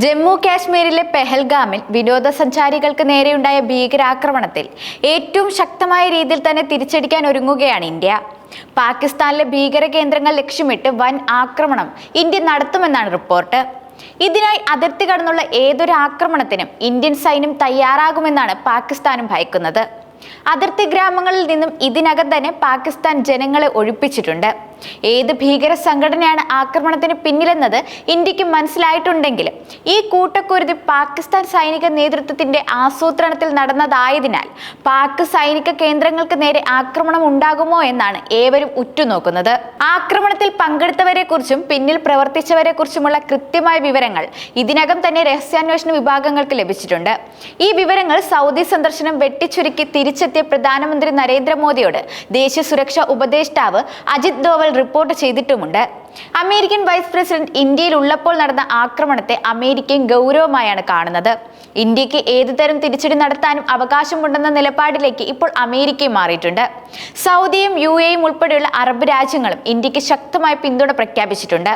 ജമ്മു കാശ്മീരിലെ പെഹൽഗാമിൽ വിനോദസഞ്ചാരികൾക്ക് നേരെയുണ്ടായ ഭീകരാക്രമണത്തിൽ ഏറ്റവും ശക്തമായ രീതിയിൽ തന്നെ തിരിച്ചടിക്കാൻ ഒരുങ്ങുകയാണ് ഇന്ത്യ. പാകിസ്ഥാനിലെ ഭീകര കേന്ദ്രങ്ങൾ ലക്ഷ്യമിട്ട് വൻ ആക്രമണം ഇന്ത്യ നടത്തുമെന്നാണ് റിപ്പോർട്ട്. ഇതിനായി അതിർത്തി കടന്നുള്ള ഏതൊരു ആക്രമണത്തിനും ഇന്ത്യൻ സൈന്യം തയ്യാറാകുമെന്നാണ് പാകിസ്ഥാനും ഭയക്കുന്നത്. അതിർത്തി ഗ്രാമങ്ങളിൽ നിന്നും ഇതിനകം തന്നെ പാകിസ്ഥാൻ ജനങ്ങളെ ഒഴിപ്പിച്ചിട്ടുണ്ട്. ഏത് ഭീകര സംഘടനയാണ് ആക്രമണത്തിന് പിന്നിലെന്നത് ഇന്ത്യക്ക് മനസ്സിലായിട്ടുണ്ടെങ്കിലും ഈ കൂട്ടക്കുരുതി പാകിസ്ഥാൻ സൈനിക നേതൃത്വത്തിന്റെ ആസൂത്രണത്തിൽ നടന്നതായതിനാൽ പാക് സൈനിക കേന്ദ്രങ്ങൾക്ക് നേരെ ആക്രമണം ഉണ്ടാകുമോ എന്നാണ് ഏവരും ഉറ്റുനോക്കുന്നത്. ആക്രമണത്തിൽ പങ്കെടുത്തവരെ കുറിച്ചും പിന്നിൽ പ്രവർത്തിച്ചവരെ കുറിച്ചുമുള്ള കൃത്യമായ വിവരങ്ങൾ ഇതിനകം തന്നെ രഹസ്യാന്വേഷണ വിഭാഗങ്ങൾക്ക് ലഭിച്ചിട്ടുണ്ട്. ഈ വിവരങ്ങൾ സൗദി സന്ദർശനം വെട്ടിച്ചുരുക്കി തിരിച്ചെത്തിയ പ്രധാനമന്ത്രി നരേന്ദ്രമോദിയോട് ദേശീയ സുരക്ഷാ ഉപദേഷ്ടാവ് അജിത് ഡോവൽ റിപ്പോർട്ട് ചെയ്തിട്ടുമുണ്ട്. അമേരിക്കൻ വൈസ് പ്രസിഡന്റ് ഇന്ത്യയിൽ ഉള്ളപ്പോൾ നടന്ന ആക്രമണത്തെ അമേരിക്കയും ഗൗരവമായാണ് കാണുന്നത്. ഇന്ത്യക്ക് ഏതുതരം തിരിച്ചടി നടത്താനും അവകാശമുണ്ടെന്ന നിലപാടിലേക്ക് ഇപ്പോൾ അമേരിക്കയും മാറിയിട്ടുണ്ട്. സൗദിയും UAEയും ഉൾപ്പെടെയുള്ള അറബ് രാജ്യങ്ങളും ഇന്ത്യക്ക് ശക്തമായ പിന്തുണ പ്രഖ്യാപിച്ചിട്ടുണ്ട്.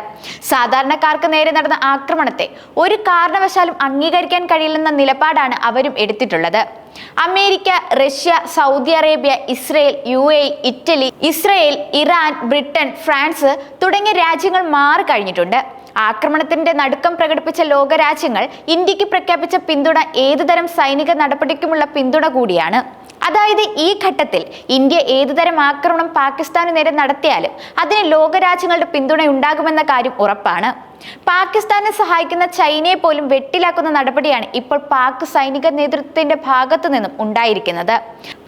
സാധാരണക്കാർക്ക് നേരെ നടന്ന ആക്രമണത്തെ ഒരു കാരണവശാലും അംഗീകരിക്കാൻ കഴിയില്ലെന്ന നിലപാടാണ് അവരും എടുത്തിട്ടുള്ളത്. America, Russia, Saudi Arabia, Israel, UAE, Italy, Israel, Iran, Britain, France തുടങ്ങിയ രാജ്യങ്ങൾ മാറി കഴിഞ്ഞിട്ടുണ്ട്. ആക്രമണത്തിന്റെ നടുക്കം പ്രകടിപ്പിച്ച ലോകരാജ്യങ്ങൾ ഇന്ത്യക്ക് പ്രഖ്യാപിച്ച പിന്തുണ ഏതുതരം സൈനിക നടപടിക്കുമുള്ള പിന്തുണ കൂടിയാണ്. അതായത് ഈ ഘട്ടത്തിൽ ഇന്ത്യ ഏതുതരം ആക്രമണം പാകിസ്ഥാന് നേരെ നടത്തിയാലും അതിന് ലോകരാജ്യങ്ങളുടെ പിന്തുണ ഉണ്ടാകുമെന്ന കാര്യം ഉറപ്പാണ്. പാകിസ്ഥാനെ സഹായിക്കുന്ന ചൈനയെ പോലും വെട്ടിലാക്കുന്ന നടപടിയാണ് ഇപ്പോൾ പാക് സൈനിക നേതൃത്വത്തിന്റെ ഭാഗത്തു നിന്നും ഉണ്ടായിരിക്കുന്നത്.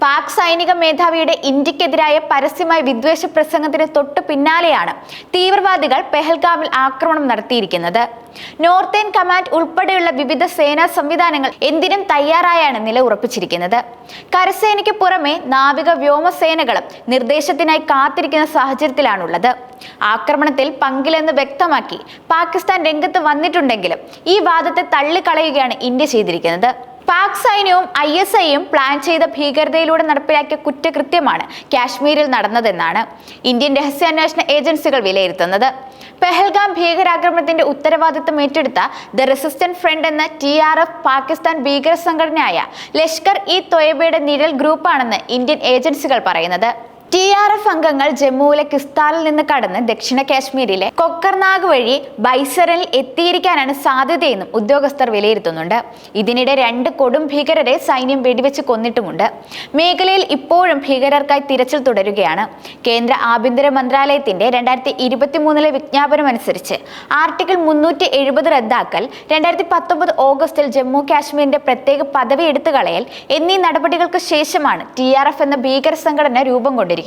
പാക് സൈനിക മേധാവിയുടെ ഇന്ത്യക്കെതിരായ പരസ്യമായ വിദ്വേഷ പ്രസംഗത്തിന് തൊട്ടു പിന്നാലെയാണ് തീവ്രവാദികൾ പെഹൽഗാമിൽ ആക്രമണം നടത്തിയിരിക്കുന്നത്. നോർത്തേൺ കമാൻഡ് ഉൾപ്പെടെയുള്ള വിവിധ സേനാ സംവിധാനങ്ങൾ എന്തിനും തയ്യാറായാണ് നില ഉറപ്പിച്ചിരിക്കുന്നത്. കരസേനയ്ക്ക് പുറമെ നാവിക വ്യോമസേനകളും നിർദ്ദേശത്തിനായി കാത്തിരിക്കുന്ന സാഹചര്യത്തിലാണുള്ളത്. ആക്രമണത്തിൽ പങ്കില്ലെന്ന് വ്യക്തമാക്കി പാകിസ്ഥാൻ രംഗത്ത് വന്നിട്ടുണ്ടെങ്കിലും ഈ വാദത്തെ തള്ളിക്കളയുകയാണ് ഇന്ത്യ ചെയ്തിരിക്കുന്നത്. പാക് സൈന്യവും ISIയും പ്ലാൻ ചെയ്ത ഭീകരതയിലൂടെ നടപ്പിലാക്കിയ കുറ്റകൃത്യമാണ് കാശ്മീരിൽ നടന്നതെന്നാണ് ഇന്ത്യൻ രഹസ്യാന്വേഷണ ഏജൻസികൾ വിലയിരുത്തുന്നത്. പെഹൽഗാം ഭീകരാക്രമണത്തിന്റെ ഉത്തരവാദിത്തം ഏറ്റെടുത്ത ദ റെസിസ്റ്റന്റ് ഫ്രണ്ട് എന്ന TRF പാകിസ്ഥാൻ ഭീകര സംഘടനയായ ലഷ്കർ-ഇ-തോയ്ബയുടെ നിഴൽ ഗ്രൂപ്പാണെന്ന് ഇന്ത്യൻ ഏജൻസികൾ പറയുന്നത്. TRF അംഗങ്ങൾ ജമ്മുവിലെ കിസ്താറിൽ നിന്ന് കടന്ന് ദക്ഷിണ കാശ്മീരിലെ കൊക്കർനാഗ് വഴി ബൈസറിൽ എത്തിയിരിക്കാനാണ് സാധ്യതയെന്നും ഉദ്യോഗസ്ഥർ വിലയിരുത്തുന്നുണ്ട്. ഇതിനിടെ 2 കൊടും ഭീകരരെ സൈന്യം വെടിവെച്ച് കൊന്നിട്ടുമുണ്ട്. മേഖലയിൽ ഇപ്പോഴും ഭീകരർക്കായി തിരച്ചിൽ തുടരുകയാണ്. കേന്ദ്ര ആഭ്യന്തര മന്ത്രാലയത്തിന്റെ 2023 വിജ്ഞാപനം അനുസരിച്ച് ആർട്ടിക്കിൾ 370 റദ്ദാക്കൽ, 2019 ഓഗസ്റ്റിൽ ജമ്മു കാശ്മീരിന്റെ പ്രത്യേക പദവി എടുത്തുകളയൽ എന്നീ നടപടികൾക്ക് ശേഷമാണ് TRF എന്ന ഭീകര സംഘടന രൂപം കൊണ്ടിരിക്കുന്നത്.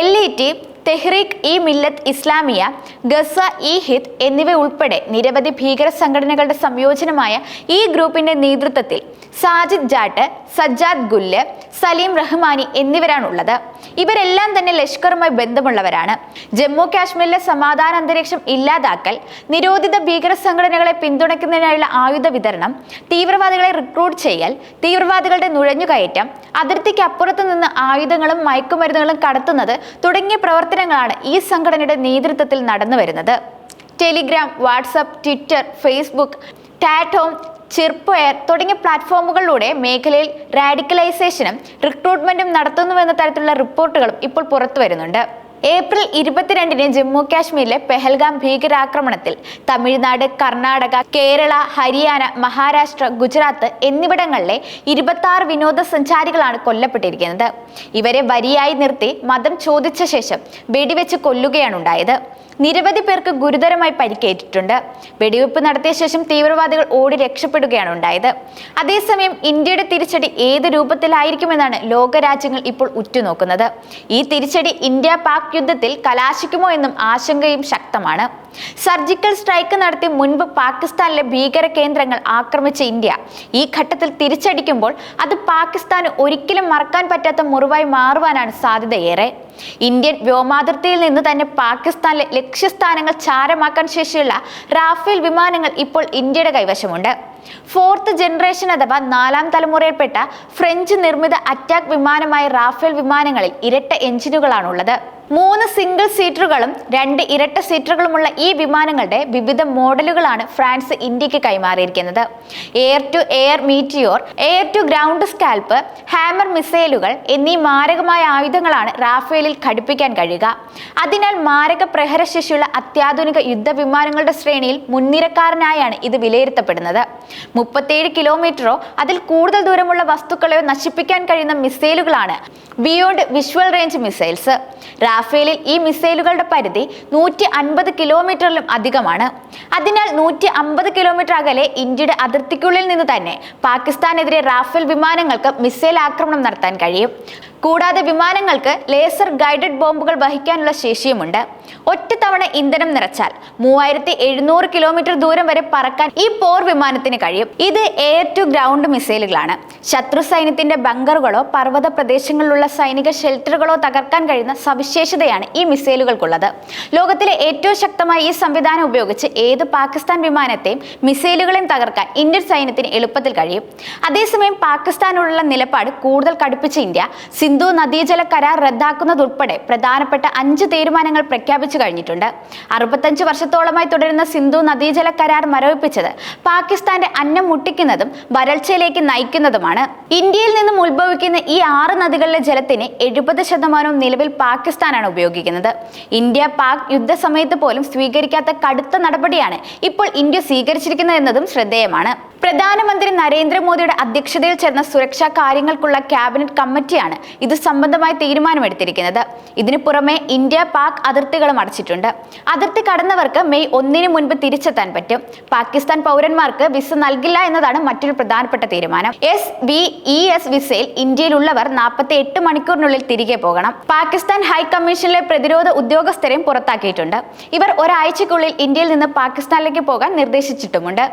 LET, തെഹ്രീക്ക്-ഇ-മില്ലത്ത് ഇസ്ലാമിയ, ഗസ-ഇ-ഹിന്ദ് എന്നിവ ഉൾപ്പെടെ നിരവധി ഭീകര സംഘടനകളുടെ സംയോജനമായ ഈ ഗ്രൂപ്പിന്റെ നേതൃത്വത്തിൽ സാജിദ് ജാട്ട്, സജ്ജാദ് ഗുല്ല്, സലീം റഹ്മാനി എന്നിവരാണുള്ളത്. ഇവരെല്ലാം തന്നെ ലഷ്കറുമായി ബന്ധമുള്ളവരാണ്. ജമ്മു കാശ്മീരിലെ സമാധാന അന്തരീക്ഷം ഇല്ലാതാക്കൽ, നിരോധിത ഭീകര സംഘടനകളെ പിന്തുണയ്ക്കുന്നതിനായുള്ള ആയുധ വിതരണം, തീവ്രവാദികളെ റിക്രൂട്ട് ചെയ്യൽ, തീവ്രവാദികളുടെ നുഴഞ്ഞുകയറ്റം, അതിർത്തിക്ക് അപ്പുറത്തു നിന്ന് ആയുധങ്ങളും മയക്കുമരുന്നുകളും കടത്തുന്നത് തുടങ്ങിയ പ്രവർത്തനങ്ങളാണ് ഈ സംഘടനയുടെ നേതൃത്വത്തിൽ നടന്നു വരുന്നത്. ടെലിഗ്രാം, വാട്സപ്പ്, ട്വിറ്റർ, ഫേസ്ബുക്ക്, ടാറ്റോം, ചിർപ്പയർ തുടങ്ങിയ പ്ലാറ്റ്ഫോമുകളിലൂടെ മേഖലയിൽ റാഡിക്കലൈസേഷനും റിക്രൂട്ട്മെന്റും നടത്തുന്നുവെന്ന തരത്തിലുള്ള റിപ്പോർട്ടുകളും ഇപ്പോൾ പുറത്തു വരുന്നുണ്ട്. ഏപ്രിൽ 22 ജമ്മു കാശ്മീരിലെ പെഹൽഗാം ഭീകരാക്രമണത്തിൽ തമിഴ്നാട്, കർണാടക, കേരള, ഹരിയാന, മഹാരാഷ്ട്ര, ഗുജറാത്ത് എന്നിവിടങ്ങളിലെ 26 വിനോദസഞ്ചാരികളാണ് കൊല്ലപ്പെട്ടിരിക്കുന്നത്. ഇവരെ വരിയായി നിർത്തി മതം ചോദിച്ച ശേഷം വെടിവെച്ച് കൊല്ലുകയാണ് ഉണ്ടായത്. നിരവധി പേർക്ക് ഗുരുതരമായി പരിക്കേറ്റിട്ടുണ്ട്. വെടിവെപ്പ് നടത്തിയ ശേഷം തീവ്രവാദികൾ ഓടി രക്ഷപ്പെടുകയാണ് ഉണ്ടായത്. അതേസമയം ഇന്ത്യയുടെ തിരിച്ചടി ഏത് രൂപത്തിലായിരിക്കുമെന്നാണ് ലോകരാജ്യങ്ങൾ ഇപ്പോൾ ഉറ്റുനോക്കുന്നത്. ഈ തിരിച്ചടി ഇന്ത്യ പാക് യുദ്ധത്തിൽ കലാശിക്കുമോ എന്നും ആശങ്കയും ശക്തമാണ്. സർജിക്കൽ സ്ട്രൈക്ക് നടത്തി മുൻപ് പാകിസ്ഥാനിലെ ഭീകര കേന്ദ്രങ്ങൾ ആക്രമിച്ച ഇന്ത്യ ഈ ഘട്ടത്തിൽ തിരിച്ചടിക്കുമ്പോൾ അത് പാകിസ്ഥാന് ഒരിക്കലും മറക്കാൻ പറ്റാത്ത മുറിവായി മാറുവാനാണ് സാധ്യതയേറെ. ഇന്ത്യൻ വ്യോമാതിർത്തിയിൽ നിന്ന് തന്നെ പാകിസ്ഥാനിലെ ലക്ഷ്യസ്ഥാനങ്ങൾ ചാരമാക്കാൻ ശേഷിയുള്ള റാഫേൽ വിമാനങ്ങൾ ഇപ്പോൾ ഇന്ത്യയുടെ കൈവശമുണ്ട്. 4th ജനറേഷൻ അഥവാ 4ാം തലമുറയിൽപ്പെട്ട ഫ്രഞ്ച് നിർമ്മിത അറ്റാക്ക് വിമാനമായ റാഫേൽ വിമാനങ്ങളിൽ ഇരട്ട എഞ്ചിനുകളാണുള്ളത്. 3 സിംഗിൾ സീറ്ററുകളും 2 ഇരട്ട സീറ്ററുകളുമുള്ള ഈ വിമാനങ്ങളുടെ വിവിധ മോഡലുകളാണ് ഫ്രാൻസ് ഇന്ത്യക്ക് കൈമാറിയിരിക്കുന്നത്. Air to air meteor, air to ground scalp, hammer മിസൈലുകൾ എന്നീ മാരകമായ ആയുധങ്ങളാണ് റാഫേലിൽ ഘടിപ്പിക്കാൻ കഴിയുക. അതിനാൽ മാരക പ്രഹരശേഷിയുള്ള അത്യാധുനിക യുദ്ധവിമാനങ്ങളുടെ ശ്രേണിയിൽ മുൻനിരക്കാരനായാണ് ഇത് വിലയിരുത്തപ്പെടുന്നത്. 37 കിലോമീറ്ററോ അതിൽ കൂടുതൽ ദൂരമുള്ള വസ്തുക്കളെയോ നശിപ്പിക്കാൻ കഴിയുന്ന മിസൈലുകളാണ് ബിയോണ്ട് വിഷ്വൽ റേഞ്ച് മിസൈൽസ്. റാഫേലിൽ ഈ മിസൈലുകളുടെ പരിധി 150 കിലോമീറ്ററിലും അധികമാണ്. അതിനാൽ 150 കിലോമീറ്റർ അകലെ ഇന്ത്യയുടെ അതിർത്തിക്കുള്ളിൽ നിന്ന് തന്നെ പാകിസ്ഥാനെതിരെ റാഫേൽ വിമാനങ്ങൾക്ക് മിസൈൽ ആക്രമണം നടത്താൻ കഴിയും. കൂടാതെ വിമാനങ്ങൾക്ക് ലേസർ ഗൈഡഡ് ബോംബുകൾ വഹിക്കാനുള്ള ശേഷിയുമുണ്ട്. ഒറ്റത്തവണ ഇന്ധനം നിറച്ചാൽ 3700 കിലോമീറ്റർ ദൂരം വരെ പറക്കാൻ ഈ പോർ വിമാനത്തിന് കഴിയും. ഇത് എയർ ടു ഗ്രൗണ്ട് മിസൈലുകളാണ്. ശത്രു സൈന്യത്തിന്റെ ബങ്കറുകളോ പർവ്വത പ്രദേശങ്ങളിലുള്ള സൈനിക ഷെൽട്ടറുകളോ തകർക്കാൻ കഴിയുന്ന സവിശേഷതയാണ് ഈ മിസൈലുകൾക്കുള്ളത്. ലോകത്തിലെ ഏറ്റവും ശക്തമായ ഈ സംവിധാനം ഉപയോഗിച്ച് ഏത് പാകിസ്ഥാൻ വിമാനത്തെയും മിസൈലുകളെയും തകർക്കാൻ ഇന്ത്യൻ സൈന്യത്തിന് എളുപ്പത്തിൽ കഴിയും. അതേസമയം പാകിസ്ഥാനോടുള്ള നിലപാട് കൂടുതൽ കടുപ്പിച്ച ഇന്ത്യ സിന്ധു നദീജല കരാർ റദ്ദാക്കുന്നതുൾപ്പെടെ പ്രധാനപ്പെട്ട 5 തീരുമാനങ്ങൾ പ്രഖ്യാപിച്ചു കഴിഞ്ഞിട്ടുണ്ട്. 65 വർഷത്തോളമായി തുടരുന്ന സിന്ധു നദീജല കരാർ മരവിപ്പിച്ചത് പാകിസ്ഥാന്റെ അന്നം മുട്ടിക്കുന്നതും വരൾച്ചയിലേക്ക് നയിക്കുന്നതുമാണ്. ഇന്ത്യയിൽ നിന്നും ഉത്ഭവിക്കുന്ന ഈ 6 നദികളിലെ ജലത്തിന് 70% നിലവിൽ പാകിസ്ഥാനാണ് ഉപയോഗിക്കുന്നത്. ഇന്ത്യ പാക് യുദ്ധസമയത്ത് പോലും സ്വീകരിക്കാത്ത കടുത്ത നടപടിയാണ് ഇപ്പോൾ ഇന്ത്യ സ്വീകരിച്ചിരിക്കുന്നത് എന്നതും ശ്രദ്ധേയമാണ്. പ്രധാനമന്ത്രി നരേന്ദ്രമോദിയുടെ അധ്യക്ഷതയിൽ ചേർന്ന സുരക്ഷാ കാര്യങ്ങൾക്കുള്ള ക്യാബിനറ്റ് കമ്മിറ്റിയാണ് ഇത് സംബന്ധമായി തീരുമാനമെടുത്തിരിക്കുന്നത്. ഇതിനു പുറമെ ഇന്ത്യ പാക് അതിർത്തികളും അടച്ചിട്ടുണ്ട്. അതിർത്തി കടന്നവർക്ക് മെയ് 1 മുൻപ് തിരിച്ചെത്താൻ പറ്റും. പാകിസ്ഥാൻ പൗരന്മാർക്ക് വിസ നൽകില്ല എന്നതാണ് മറ്റൊരു പ്രധാനപ്പെട്ട തീരുമാനം. SVES വിസയിൽ ഇന്ത്യയിലുള്ളവർ 48 മണിക്കൂറിനുള്ളിൽ തിരികെ പോകണം. പാകിസ്ഥാൻ ഹൈക്കമ്മീഷനിലെ പ്രതിരോധ ഉദ്യോഗസ്ഥരെയും പുറത്താക്കിയിട്ടുണ്ട്. ഇവർ ഒരാഴ്ചയ്ക്കുള്ളിൽ ഇന്ത്യയിൽ നിന്ന് പാകിസ്ഥാനിലേക്ക് പോകാൻ നിർദ്ദേശിച്ചിട്ടുമുണ്ട്.